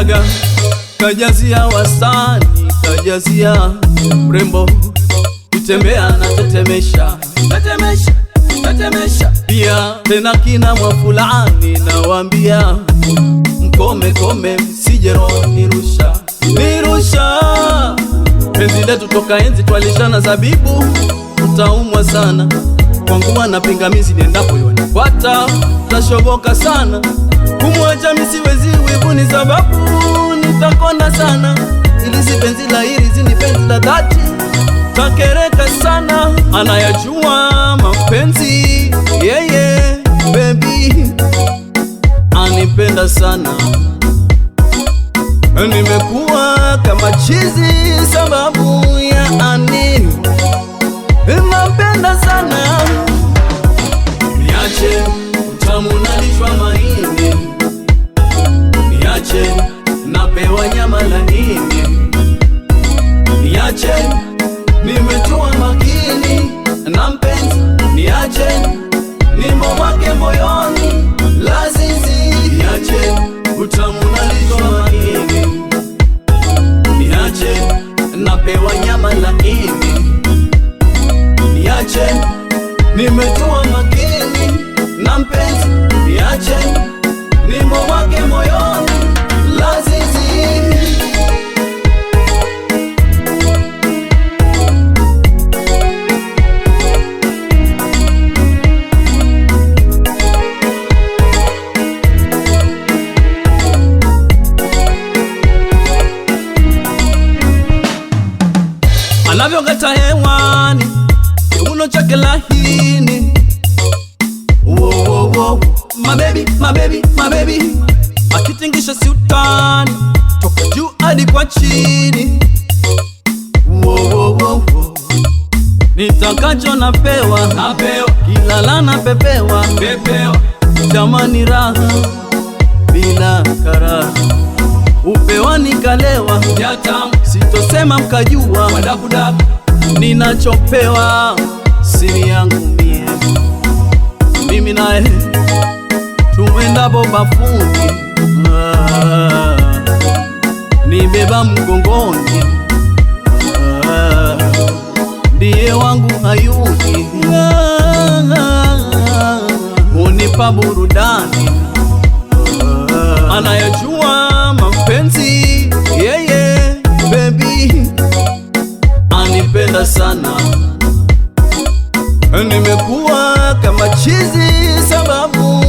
Daga kajazia wastani, kajazia mrembo, kutembea na tetemesha, tetemesha, tetemesha. Pia tena kina mwafulani nawambia, mkome kome msijero nirusha, nirusha. Penzi letu toka enzi twalishana zabibu, utaumwa sana kwangu wana pingamizi, niendapo yonifuata tashoboka sana. Kumwacha misiwezi wivu ni sababu nitakonda sana, ili si penzi la hiri zini penzi la dhati, takereka sana. Anayajua mapenzi yeye, baby anipenda sana. Nimekuwa kama chizi sababu ya ani napenda sana. Niache utamu nalishwa mahindi, niache napewa nyama laini, niache nimetua makini na mpenzi, niache nimo wake moyoni lazizi. Niache utamu nalishwa mahindi, niache napewa nyama laini, niache nimetua makini na mpenzi, niache nimo wake moyoni lazizi. Anavyokata hewani kiuno chake lahini, wow, wow, wow. My baby, my baby, my baby, akitingisha siutani toka juu hadi kwa chini, wow, wow, wow, wow. Nitakacho napewa, napewa, kilala na pepewa, pepewa. Jamani raha bila karaha, upewa nikalewa yatamu, sitosema mkajua wadakudaku. Ninachopewa siri yangu mie, mimi nae tuendapo bafuni, nibeba mgongoni, ndiye wangu hayuni, unipa burudani. Anayajua mapenzi yeye, baby anipenda sana. Nimekuwa kama chizi sababu